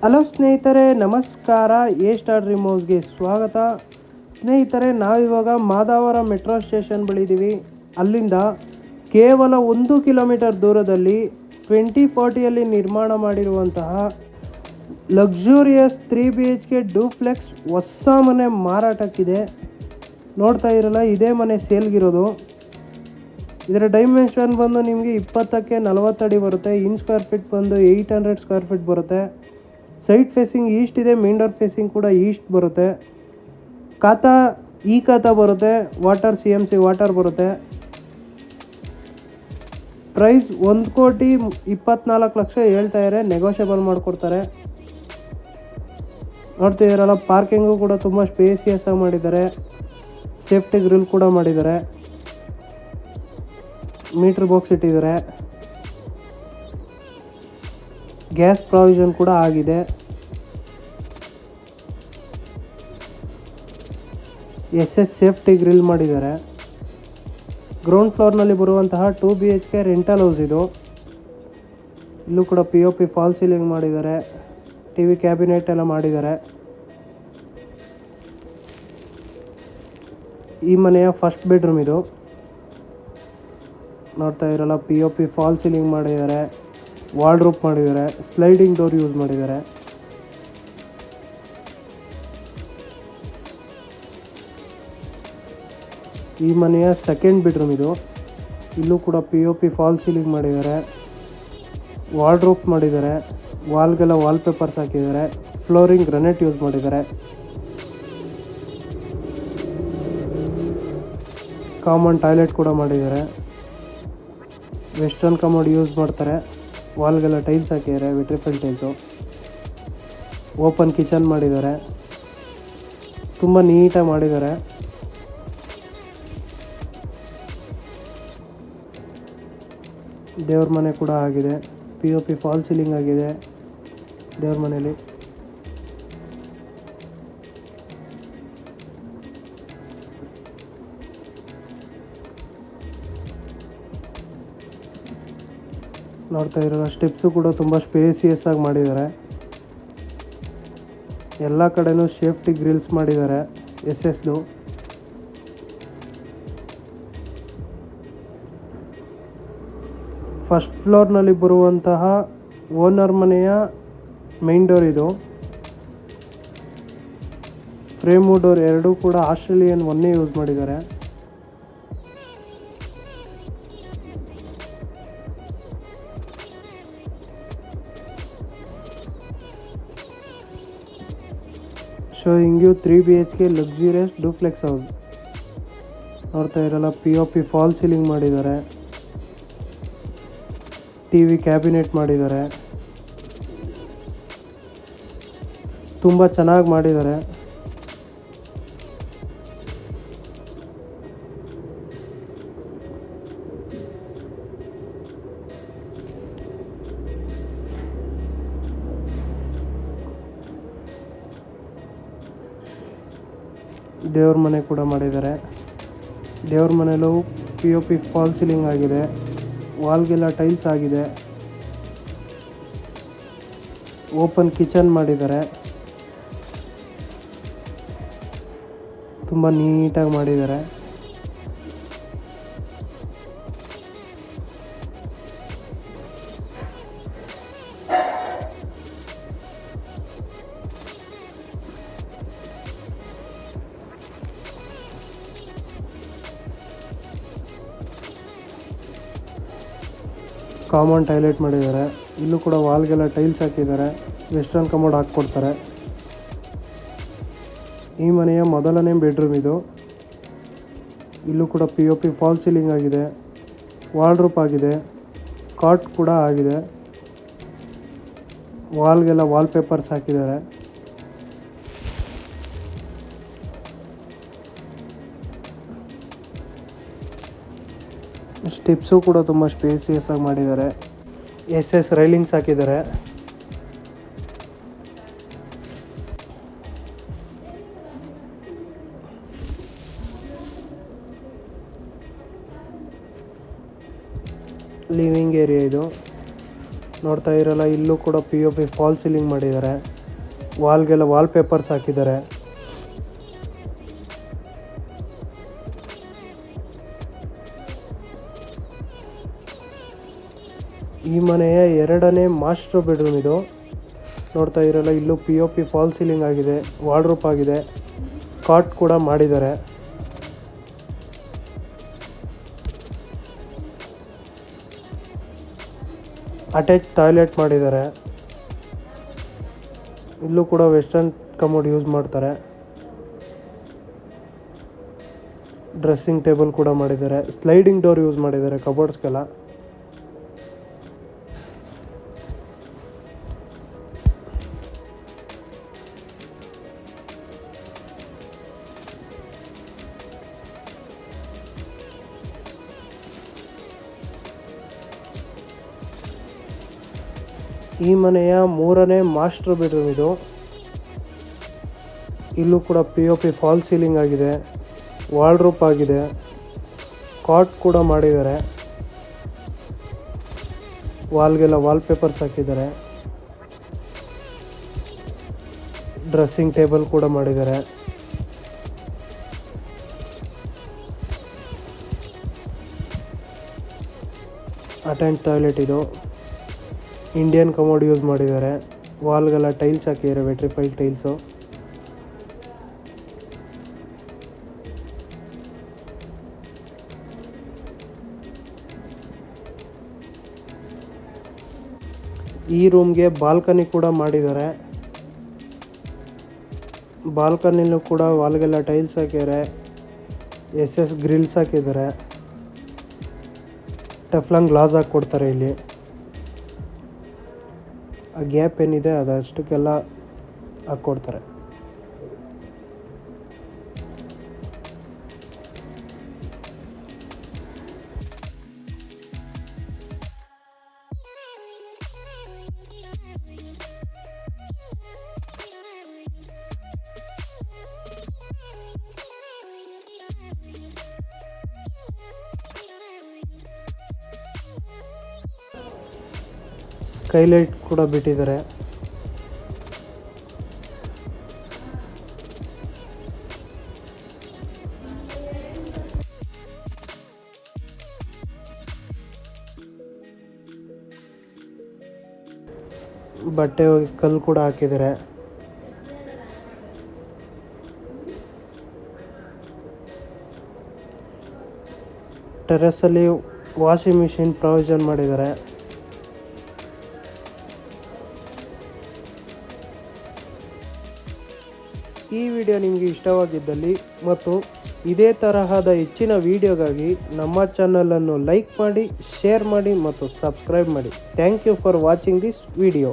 Hello ಸ್ನೇಹಿತರೆ, ನಮಸ್ಕಾರ. A star ರಿಮೋವ್ಸ್ಗೆ ಸ್ವಾಗತ. ಸ್ನೇಹಿತರೆ, ನಾವಿವಾಗ ಮಾದಾವರ ಮೆಟ್ರೋ ಸ್ಟೇಷನ್ ಬಳಿ ಇದ್ದೀವಿ. ಅಲ್ಲಿಂದ ಕೇವಲ 1 ಕಿಲೋಮೀಟರ್ ದೂರದಲ್ಲಿ 2040ಯಲ್ಲಿ ನಿರ್ಮಾಣ ಮಾಡಿರುವಂತಹ ಲಕ್ಸುರಿಯಸ್ 3BHK ಡೂಪ್ಲೆಕ್ಸ್ ಹೊಸ ಮನೆ ಮಾರಾಟಕ್ಕಿದೆ. ನೋಡ್ತಾ ಇರಲ್ಲ, ಇದೇ ಮನೆ ಸೇಲ್ಗಿರೋದು. ಇದರ ಡೈಮೆನ್ಷನ್ ಬಂದು ನಿಮಗೆ 20ಕ್ಕೆ 40 ಅಡಿ ಬರುತ್ತೆ. ಇನ್ ಸ್ಕ್ವೇರ್ ಫೀಟ್ ಬಂದು 800 ಸ್ಕ್ವೇರ್ ಫೀಟ್ ಬರುತ್ತೆ. ಸೈಡ್ ಫೇಸಿಂಗ್ ಈಸ್ಟ್ ಇದೆ, ಮೇನ್ ಡೋರ್ ಫೇಸಿಂಗ್ ಕೂಡ ಈಸ್ಟ್ ಬರುತ್ತೆ. ಖಾತಾ ಬರುತ್ತೆ, ವಾಟರ್ CMC ವಾಟರ್ ಬರುತ್ತೆ. ಪ್ರೈಸ್ 1,24,00,000 ಹೇಳ್ತಾ ಇದ್ದಾರೆ, ನೆಗೋಷಿಯಬಲ್ ಮಾಡಿಕೊಡ್ತಾರೆ. ನೋಡ್ತಿದ್ದೀರಲ್ಲ, ಪಾರ್ಕಿಂಗು ಕೂಡ ತುಂಬ ಸ್ಪೇಸಿಯಸ್ ಆಗಿ ಮಾಡಿದ್ದಾರೆ. ಸೇಫ್ಟಿ ಗ್ರಿಲ್ ಕೂಡ ಮಾಡಿದ್ದಾರೆ. ಮೀಟರ್ ಬಾಕ್ಸ್ ಇಟ್ಟಿದ್ದಾರೆ. ಗ್ಯಾಸ್ ಪ್ರಾವಿಷನ್ ಕೂಡ ಆಗಿದೆ. SS ಸೇಫ್ಟಿ ಗ್ರಿಲ್ ಮಾಡಿದ್ದಾರೆ. ಗ್ರೌಂಡ್ ಫ್ಲೋರ್ನಲ್ಲಿ ಬರುವಂತಹ 2BHK ರೆಂಟಲ್ ಹೌಸ್ ಇದು. ಇಲ್ಲೂ ಕೂಡ POP ಫಾಲ್ ಸೀಲಿಂಗ್ ಮಾಡಿದ್ದಾರೆ. TV ಕ್ಯಾಬಿನೆಟ್ ಎಲ್ಲ ಮಾಡಿದ್ದಾರೆ. ಈ ಮನೆಯ ಫಸ್ಟ್ ಬೆಡ್ರೂಮ್ ಇದು. ನೋಡ್ತಾ ಇರಲ್ಲ, POP ಫಾಲ್ ಸೀಲಿಂಗ್ ಮಾಡಿದ್ದಾರೆ, ವಾರ್ಡ್ರೋಬ್ ಮಾಡಿದ್ದಾರೆ, ಸ್ಲೈಡಿಂಗ್ ಡೋರ್ ಯೂಸ್ ಮಾಡಿದ್ದಾರೆ. ಈ ಮನೆಯ ಸೆಕೆಂಡ್ ಬೆಡ್ರೂಮ್ ಇದು. ಇಲ್ಲೂ ಕೂಡ POP ಫಾಲ್ ಸೀಲಿಂಗ್ ಮಾಡಿದ್ದಾರೆ, ವಾರ್ಡ್ರೋಬ್ ಮಾಡಿದ್ದಾರೆ, ವಾಲ್ಗೆಲ್ಲ ವಾಲ್ಪೇಪರ್ಸ್ ಹಾಕಿದ್ದಾರೆ, ಫ್ಲೋರಿಂಗ್ ಗ್ರನೆಟ್ ಯೂಸ್ ಮಾಡಿದ್ದಾರೆ. ಕಾಮನ್ ಟಾಯ್ಲೆಟ್ ಕೂಡ ಮಾಡಿದ್ದಾರೆ. ವೆಸ್ಟರ್ನ್ ಕಮೋಡ್ ಯೂಸ್ ಮಾಡ್ತಾರೆ. ವಾಲ್ಗೆಲ್ಲ ಟೈಲ್ಸ್ ಹಾಕಿದ್ದಾರೆ, ವಿಟ್ರಿಫೈಲ್ ಟೈಲ್ಸು. ಓಪನ್ ಕಿಚನ್ ಮಾಡಿದ್ದಾರೆ, ತುಂಬ ನೀಟಾಗಿ ಮಾಡಿದ್ದಾರೆ. ದೇವ್ರ ಮನೆ ಕೂಡ ಆಗಿದೆ. POP ಫಾಲ್ ಸೀಲಿಂಗ್ ಆಗಿದೆ ದೇವ್ರ ಮನೇಲಿ. ನೋಡ್ತಾ ಇರೋ ಸ್ಟೆಪ್ಸು ಕೂಡ ತುಂಬ ಸ್ಪೇಸಿಯಸ್ ಆಗಿ ಮಾಡಿದ್ದಾರೆ. ಎಲ್ಲ ಕಡೆನೂ ಸೇಫ್ಟಿ ಗ್ರಿಲ್ಸ್ ಮಾಡಿದ್ದಾರೆ, SSದು. ಫಸ್ಟ್ ಫ್ಲೋರ್ನಲ್ಲಿ ಬರುವಂತಹ ಓನರ್ ಮನೆಯ ಮೈನ್ ಡೋರ್ ಇದು. ಫ್ರೇಮು ಡೋರ್ ಎರಡೂ ಕೂಡ ಆಸ್ಟ್ರೇಲಿಯನ್ ಒಂದೇ ಯೂಸ್ ಮಾಡಿದ್ದಾರೆ. Showing you 3BHK luxurious duplex house. ನೋಡ್ತಾ ಇರಲ್ಲ, POP ಫಾಲ್ ಸೀಲಿಂಗ್ ಮಾಡಿದ್ದಾರೆ, TV ಕ್ಯಾಬಿನೆಟ್ ಮಾಡಿದ್ದಾರೆ. ತುಂಬ ಚೆನ್ನಾಗಿ ಮಾಡಿದ್ದಾರೆ. ದೇವ್ರ ಮನೆ ಕೂಡ ಮಾಡಿದ್ದಾರೆ. ದೇವ್ರ ಮನೆಯಲ್ಲೂ POP ಫಾಲ್ ಸೀಲಿಂಗ್ ಆಗಿದೆ, ವಾಲ್ಗೆಲ್ಲ ಟೈಲ್ಸ್ ಆಗಿದೆ. ಓಪನ್ ಕಿಚನ್ ಮಾಡಿದ್ದಾರೆ, ತುಂಬ ನೀಟಾಗಿ ಮಾಡಿದ್ದಾರೆ. ಕಾಮನ್ ಟಾಯ್ಲೆಟ್ ಮಾಡಿದ್ದಾರೆ. ಇಲ್ಲೂ ಕೂಡ ವಾಲ್ಗೆಲ್ಲ ಟೈಲ್ಸ್ ಹಾಕಿದ್ದಾರೆ, ವೆಸ್ಟರ್ನ್ ಕಮೋಡ್ ಹಾಕ್ಕೊಡ್ತಾರೆ. ಈ ಮನೆಯ ಮೊದಲನೇ ಬೆಡ್ರೂಮ್ ಇದು. ಇಲ್ಲೂ ಕೂಡ POP ಫಾಲ್ ಸೀಲಿಂಗ್ ಆಗಿದೆ, ವಾರ್ಡ್ರೋಬ್ ಆಗಿದೆ, ಕಾಟ್ ಕೂಡ ಆಗಿದೆ. ವಾಲ್ಗೆಲ್ಲ ವಾಲ್ಪೇಪರ್ಸ್ ಹಾಕಿದ್ದಾರೆ. ಸ್ಟೆಪ್ಸು ಕೂಡ ತುಂಬ ಸ್ಪೇಸಿಯಸ್ ಆಗಿ ಮಾಡಿದ್ದಾರೆ. SS ರೈಲಿಂಗ್ಸ್ ಹಾಕಿದ್ದಾರೆ. ಲಿವಿಂಗ್ ಏರಿಯಾ ಇದು. ನೋಡ್ತಾ ಇರಲ್ಲ, ಇಲ್ಲೂ ಕೂಡ POP ಫಾಲ್ ಸೀಲಿಂಗ್ ಮಾಡಿದ್ದಾರೆ. ವಾಲ್ಗೆಲ್ಲ ವಾಲ್ ಪೇಪರ್ಸ್ ಹಾಕಿದ್ದಾರೆ. ಈ ಮನೆಯ 2ನೇ ಮಾಸ್ಟರ್ ಬೆಡ್ರೂಮ್ ಇದು. ನೋಡ್ತಾ ಇರಲ್ಲ, ಇಲ್ಲೂ POP ಫಾಲ್ ಸೀಲಿಂಗ್ ಆಗಿದೆ, ವಾರ್ಡ್ರೋಬ್ ಆಗಿದೆ, ಕಾಟ್ ಕೂಡ ಮಾಡಿದ್ದಾರೆ. ಅಟ್ಯಾಚ್ ಟಾಯ್ಲೆಟ್ ಮಾಡಿದ್ದಾರೆ. ಇಲ್ಲೂ ಕೂಡ ವೆಸ್ಟರ್ನ್ ಕಮೋಡ್ ಯೂಸ್ ಮಾಡ್ತಾರೆ. ಡ್ರೆಸ್ಸಿಂಗ್ ಟೇಬಲ್ ಕೂಡ ಮಾಡಿದ್ದಾರೆ. ಸ್ಲೈಡಿಂಗ್ ಡೋರ್ ಯೂಸ್ ಮಾಡಿದ್ದಾರೆ ಕಬೋರ್ಡ್ಸ್ಗೆಲ್ಲ. ಈ ಮನೆಯ 3ನೇ ಮಾಸ್ಟರ್ ಬೆಡ್ರೂಮ್ ಇದು. ಇಲ್ಲೂ ಕೂಡ POP ಫಾಲ್ ಸೀಲಿಂಗ್ ಆಗಿದೆ, ವಾರ್ಡ್ರೋಬ್ ಆಗಿದೆ, ಕಾಟ್ ಕೂಡ ಮಾಡಿದ್ದಾರೆ. ವಾಲ್ಗೆಲ್ಲ ವಾಲ್ ಪೇಪರ್ಸ್ ಹಾಕಿದ್ದಾರೆ. ಡ್ರೆಸ್ಸಿಂಗ್ ಟೇಬಲ್ ಕೂಡ ಮಾಡಿದ್ದಾರೆ. ಅಟ್ಯಾಚ್ ಟಾಯ್ಲೆಟ್ ಇದು. ಇಂಡಿಯನ್ ಕಮೋಡ್ ಯೂಸ್ ಮಾಡಿದ್ದಾರೆ. ವಾಲ್ಗೆಲ್ಲ ಟೈಲ್ಸ್ ಹಾಕಿದ್ದಾರೆ, ವೆಟ್ರಿಫೈಡ್ ಟೈಲ್ಸು. ಈ ರೂಮ್ಗೆ ಬಾಲ್ಕನಿ ಕೂಡ ಮಾಡಿದ್ದಾರೆ. ಬಾಲ್ಕನಿಲೂ ಕೂಡ ವಾಲ್ಗೆಲ್ಲ ಟೈಲ್ಸ್ ಹಾಕಿದ್ದಾರೆ. SS ಗ್ರಿಲ್ಸ್ ಹಾಕಿದ್ದಾರೆ. ಟೆಫ್ಲಾನ್ ಗ್ಲಾಸ್ ಹಾಕ್ಕೊಡ್ತಾರೆ ಇಲ್ಲಿ. ಆ ಗ್ಯಾಪ್ ಏನಿದೆ ಅದಷ್ಟಕ್ಕೆಲ್ಲ ಹಾಕ್ಕೊಡ್ತಾರೆ. ಸ್ಕೈಲೈಟ್ ಕೂಡ ಬಿಟ್ಟಿದ್ದಾರೆ. ಬಟ್ಟೆ ಕಲ್ಲು ಕೂಡ ಹಾಕಿದ್ದಾರೆ. ಟೆರೆಸಲ್ಲಿ ವಾಷಿಂಗ್ ಮಿಷಿನ್ ಪ್ರೊವಿಷನ್ ಮಾಡಿದ್ದಾರೆ. ಈ ವಿಡಿಯೋ ನಿಮಗೆ ಇಷ್ಟವಾಗಿದ್ದಲ್ಲಿ ಮತ್ತು ಇದೇ ತರಹದ ಹೆಚ್ಚಿನ ವಿಡಿಯೋಗಾಗಿ ನಮ್ಮ ಚಾನಲನ್ನು ಲೈಕ್ ಮಾಡಿ, ಶೇರ್ ಮಾಡಿ ಮತ್ತು ಸಬ್ಸ್ಕ್ರೈಬ್ ಮಾಡಿ. Thank you for watching this video.